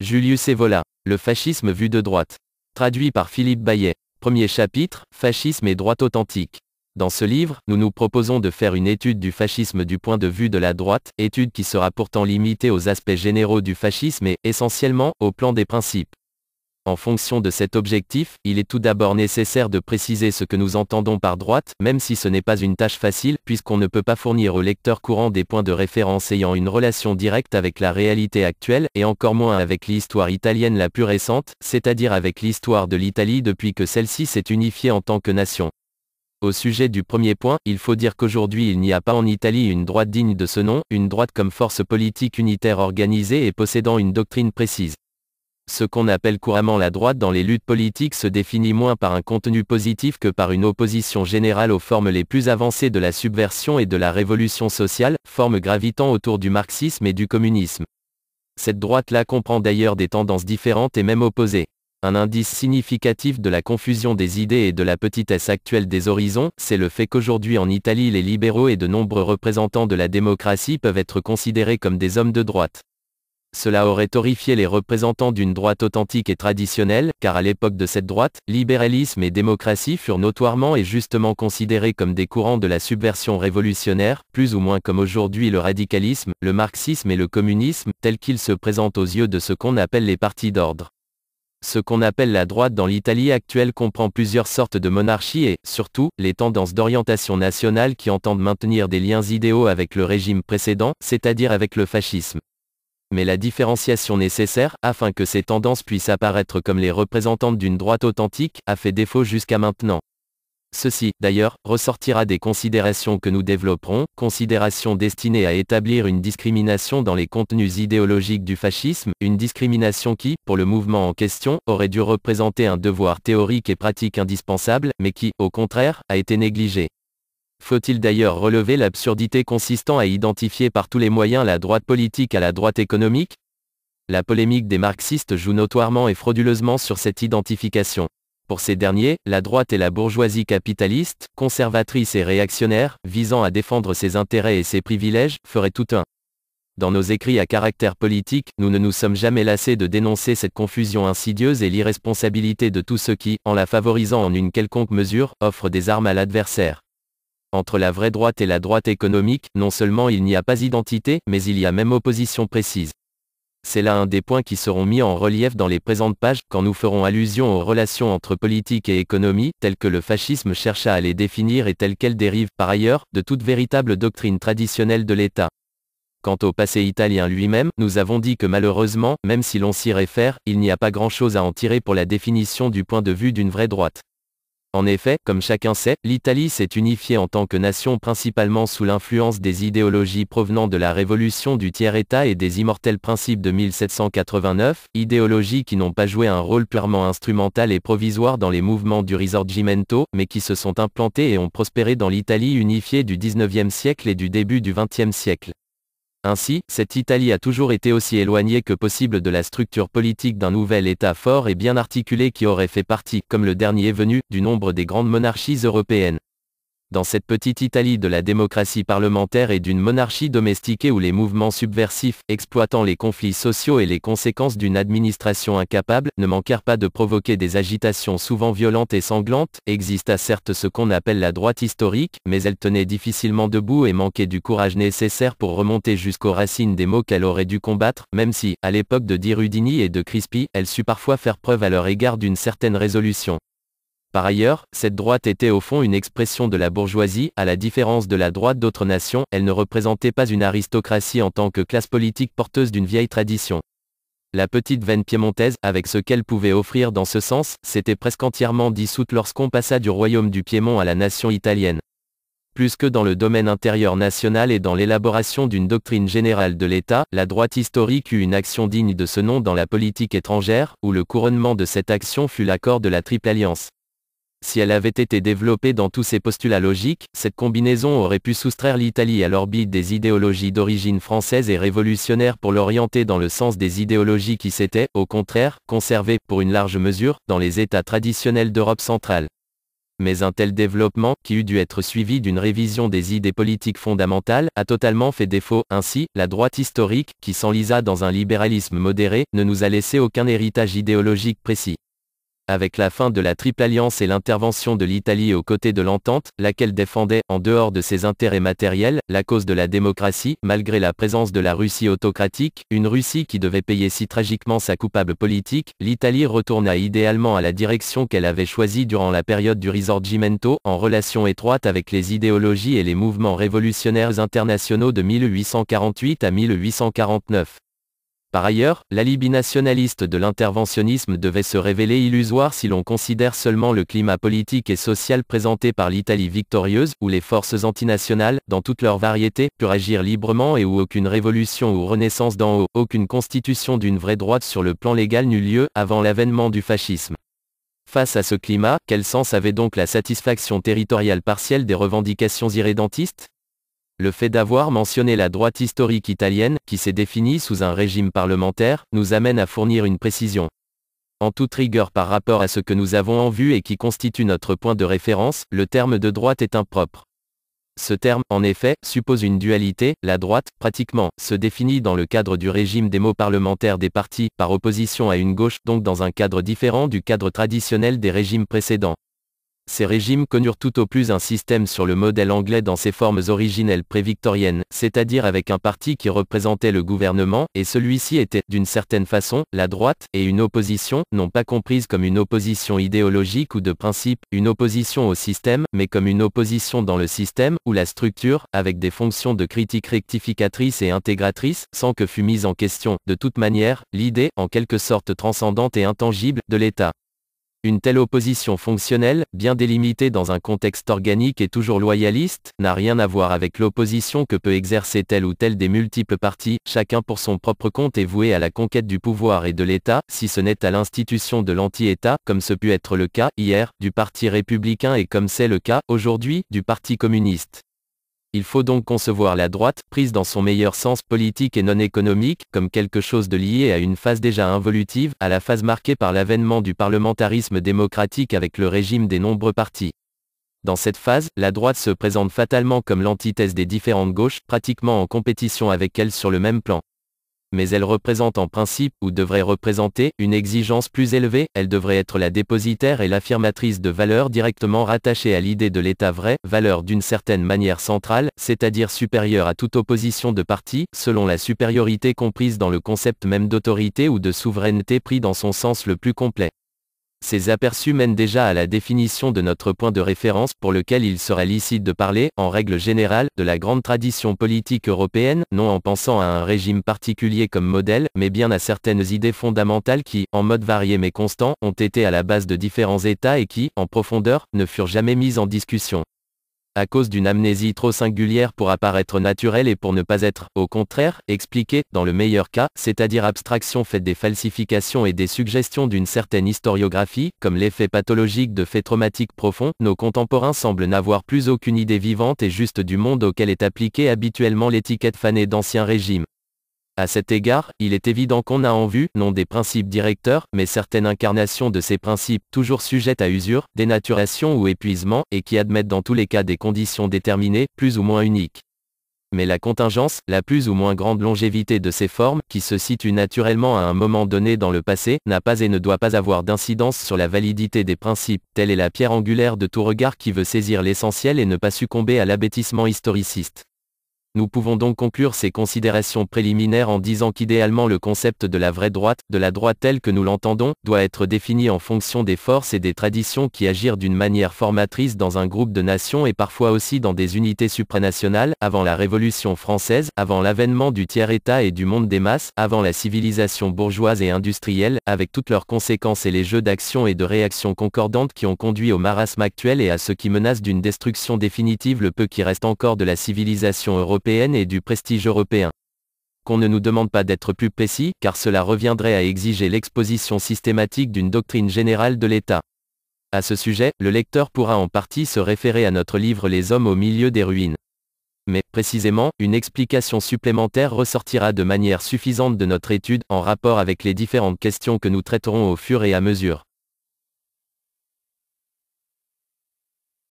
Julius Evola, le fascisme vu de droite. Traduit par Philippe Bayet. Premier chapitre, Fascisme et droite authentique. Dans ce livre, nous nous proposons de faire une étude du fascisme du point de vue de la droite, étude qui sera pourtant limitée aux aspects généraux du fascisme et, essentiellement, au plan des principes. En fonction de cet objectif, il est tout d'abord nécessaire de préciser ce que nous entendons par droite, même si ce n'est pas une tâche facile, puisqu'on ne peut pas fournir au lecteur courant des points de référence ayant une relation directe avec la réalité actuelle, et encore moins avec l'histoire italienne la plus récente, c'est-à-dire avec l'histoire de l'Italie depuis que celle-ci s'est unifiée en tant que nation. Au sujet du premier point, il faut dire qu'aujourd'hui il n'y a pas en Italie une droite digne de ce nom, une droite comme force politique unitaire organisée et possédant une doctrine précise. Ce qu'on appelle couramment la droite dans les luttes politiques se définit moins par un contenu positif que par une opposition générale aux formes les plus avancées de la subversion et de la révolution sociale, formes gravitant autour du marxisme et du communisme. Cette droite-là comprend d'ailleurs des tendances différentes et même opposées. Un indice significatif de la confusion des idées et de la petitesse actuelle des horizons, c'est le fait qu'aujourd'hui en Italie les libéraux et de nombreux représentants de la démocratie peuvent être considérés comme des hommes de droite. Cela aurait horrifié les représentants d'une droite authentique et traditionnelle, car à l'époque de cette droite, libéralisme et démocratie furent notoirement et justement considérés comme des courants de la subversion révolutionnaire, plus ou moins comme aujourd'hui le radicalisme, le marxisme et le communisme, tels qu'ils se présentent aux yeux de ce qu'on appelle les partis d'ordre. Ce qu'on appelle la droite dans l'Italie actuelle comprend plusieurs sortes de monarchies et, surtout, les tendances d'orientation nationale qui entendent maintenir des liens idéaux avec le régime précédent, c'est-à-dire avec le fascisme. Mais la différenciation nécessaire, afin que ces tendances puissent apparaître comme les représentantes d'une droite authentique, a fait défaut jusqu'à maintenant. Ceci, d'ailleurs, ressortira des considérations que nous développerons, considérations destinées à établir une discrimination dans les contenus idéologiques du fascisme, une discrimination qui, pour le mouvement en question, aurait dû représenter un devoir théorique et pratique indispensable, mais qui, au contraire, a été négligé. Faut-il d'ailleurs relever l'absurdité consistant à identifier par tous les moyens la droite politique à la droite économique? La polémique des marxistes joue notoirement et frauduleusement sur cette identification. Pour ces derniers, la droite est la bourgeoisie capitaliste, conservatrice et réactionnaire, visant à défendre ses intérêts et ses privilèges, ferait tout un. Dans nos écrits à caractère politique, nous ne nous sommes jamais lassés de dénoncer cette confusion insidieuse et l'irresponsabilité de tous ceux qui, en la favorisant en une quelconque mesure, offrent des armes à l'adversaire. Entre la vraie droite et la droite économique, non seulement il n'y a pas identité, mais il y a même opposition précise. C'est là un des points qui seront mis en relief dans les présentes pages, quand nous ferons allusion aux relations entre politique et économie, telles que le fascisme chercha à les définir et telles qu'elles dérivent, par ailleurs, de toute véritable doctrine traditionnelle de l'État. Quant au passé italien lui-même, nous avons dit que malheureusement, même si l'on s'y réfère, il n'y a pas grand-chose à en tirer pour la définition du point de vue d'une vraie droite. En effet, comme chacun sait, l'Italie s'est unifiée en tant que nation principalement sous l'influence des idéologies provenant de la révolution du tiers-État et des immortels principes de 1789, idéologies qui n'ont pas joué un rôle purement instrumental et provisoire dans les mouvements du Risorgimento, mais qui se sont implantés et ont prospéré dans l'Italie unifiée du XIXe siècle et du début du XXe siècle. Ainsi, cette Italie a toujours été aussi éloignée que possible de la structure politique d'un nouvel État fort et bien articulé qui aurait fait partie, comme le dernier venu, du nombre des grandes monarchies européennes. Dans cette petite Italie de la démocratie parlementaire et d'une monarchie domestiquée où les mouvements subversifs, exploitant les conflits sociaux et les conséquences d'une administration incapable, ne manquèrent pas de provoquer des agitations souvent violentes et sanglantes, exista certes ce qu'on appelle la droite historique, mais elle tenait difficilement debout et manquait du courage nécessaire pour remonter jusqu'aux racines des maux qu'elle aurait dû combattre, même si, à l'époque de Di Rudini et de Crispi, elle sut parfois faire preuve à leur égard d'une certaine résolution. Par ailleurs, cette droite était au fond une expression de la bourgeoisie, à la différence de la droite d'autres nations, elle ne représentait pas une aristocratie en tant que classe politique porteuse d'une vieille tradition. La petite veine piémontaise, avec ce qu'elle pouvait offrir dans ce sens, s'était presque entièrement dissoute lorsqu'on passa du royaume du Piémont à la nation italienne. Plus que dans le domaine intérieur national et dans l'élaboration d'une doctrine générale de l'État, la droite historique eut une action digne de ce nom dans la politique étrangère, où le couronnement de cette action fut l'accord de la Triple Alliance. Si elle avait été développée dans tous ses postulats logiques, cette combinaison aurait pu soustraire l'Italie à l'orbite des idéologies d'origine française et révolutionnaire pour l'orienter dans le sens des idéologies qui s'étaient, au contraire, conservées, pour une large mesure, dans les États traditionnels d'Europe centrale. Mais un tel développement, qui eût dû être suivi d'une révision des idées politiques fondamentales, a totalement fait défaut. Ainsi, la droite historique, qui s'enlisa dans un libéralisme modéré, ne nous a laissé aucun héritage idéologique précis. Avec la fin de la Triple Alliance et l'intervention de l'Italie aux côtés de l'Entente, laquelle défendait, en dehors de ses intérêts matériels, la cause de la démocratie, malgré la présence de la Russie autocratique, une Russie qui devait payer si tragiquement sa coupable politique, l'Italie retourna idéalement à la direction qu'elle avait choisie durant la période du Risorgimento, en relation étroite avec les idéologies et les mouvements révolutionnaires internationaux de 1848 à 1849. Par ailleurs, l'alibi nationaliste de l'interventionnisme devait se révéler illusoire si l'on considère seulement le climat politique et social présenté par l'Italie victorieuse, où les forces antinationales, dans toute leur variété, purent agir librement et où aucune révolution ou renaissance d'en haut, aucune constitution d'une vraie droite sur le plan légal n'eut lieu, avant l'avènement du fascisme. Face à ce climat, quel sens avait donc la satisfaction territoriale partielle des revendications irrédentistes ? Le fait d'avoir mentionné la droite historique italienne, qui s'est définie sous un régime parlementaire, nous amène à fournir une précision. En toute rigueur par rapport à ce que nous avons en vue et qui constitue notre point de référence, le terme de droite est impropre. Ce terme, en effet, suppose une dualité. La droite, pratiquement, se définit dans le cadre du régime des mots parlementaires des partis, par opposition à une gauche, donc dans un cadre différent du cadre traditionnel des régimes précédents. Ces régimes connurent tout au plus un système sur le modèle anglais dans ses formes originelles pré-victoriennes, c'est-à-dire avec un parti qui représentait le gouvernement, et celui-ci était, d'une certaine façon, la droite, et une opposition, non pas comprise comme une opposition idéologique ou de principe, une opposition au système, mais comme une opposition dans le système, ou la structure, avec des fonctions de critique rectificatrice et intégratrice, sans que fût mise en question, de toute manière, l'idée, en quelque sorte transcendante et intangible, de l'État. Une telle opposition fonctionnelle, bien délimitée dans un contexte organique et toujours loyaliste, n'a rien à voir avec l'opposition que peut exercer tel ou tel des multiples partis, chacun pour son propre compte et voué à la conquête du pouvoir et de l'État, si ce n'est à l'institution de l'anti-État, comme ce put être le cas, hier, du Parti républicain et comme c'est le cas, aujourd'hui, du Parti communiste. Il faut donc concevoir la droite, prise dans son meilleur sens politique et non économique, comme quelque chose de lié à une phase déjà involutive, à la phase marquée par l'avènement du parlementarisme démocratique avec le régime des nombreux partis. Dans cette phase, la droite se présente fatalement comme l'antithèse des différentes gauches, pratiquement en compétition avec elles sur le même plan. Mais elle représente en principe, ou devrait représenter, une exigence plus élevée, elle devrait être la dépositaire et l'affirmatrice de valeurs directement rattachées à l'idée de l'État vrai, valeurs d'une certaine manière centrale, c'est-à-dire supérieure à toute opposition de parti, selon la supériorité comprise dans le concept même d'autorité ou de souveraineté pris dans son sens le plus complet. Ces aperçus mènent déjà à la définition de notre point de référence pour lequel il serait licite de parler, en règle générale, de la grande tradition politique européenne, non en pensant à un régime particulier comme modèle, mais bien à certaines idées fondamentales qui, en mode varié mais constant, ont été à la base de différents États et qui, en profondeur, ne furent jamais mises en discussion. À cause d'une amnésie trop singulière pour apparaître naturelle et pour ne pas être, au contraire, expliquée, dans le meilleur cas, c'est-à-dire abstraction faite des falsifications et des suggestions d'une certaine historiographie, comme l'effet pathologique de faits traumatiques profonds, nos contemporains semblent n'avoir plus aucune idée vivante et juste du monde auquel est appliquée habituellement l'étiquette fanée d'ancien régime. À cet égard, il est évident qu'on a en vue, non des principes directeurs, mais certaines incarnations de ces principes, toujours sujettes à usure, dénaturation ou épuisement, et qui admettent dans tous les cas des conditions déterminées, plus ou moins uniques. Mais la contingence, la plus ou moins grande longévité de ces formes, qui se situent naturellement à un moment donné dans le passé, n'a pas et ne doit pas avoir d'incidence sur la validité des principes, telle est la pierre angulaire de tout regard qui veut saisir l'essentiel et ne pas succomber à l'abêtissement historiciste. Nous pouvons donc conclure ces considérations préliminaires en disant qu'idéalement le concept de la vraie droite, de la droite telle que nous l'entendons, doit être défini en fonction des forces et des traditions qui agirent d'une manière formatrice dans un groupe de nations et parfois aussi dans des unités supranationales, avant la Révolution française, avant l'avènement du tiers-État et du monde des masses, avant la civilisation bourgeoise et industrielle, avec toutes leurs conséquences et les jeux d'action et de réaction concordantes qui ont conduit au marasme actuel et à ce qui menace d'une destruction définitive le peu qui reste encore de la civilisation européenne et du prestige européen. Qu'on ne nous demande pas d'être plus précis, car cela reviendrait à exiger l'exposition systématique d'une doctrine générale de l'État. À ce sujet, le lecteur pourra en partie se référer à notre livre Les hommes au milieu des ruines. Mais, précisément, une explication supplémentaire ressortira de manière suffisante de notre étude, en rapport avec les différentes questions que nous traiterons au fur et à mesure.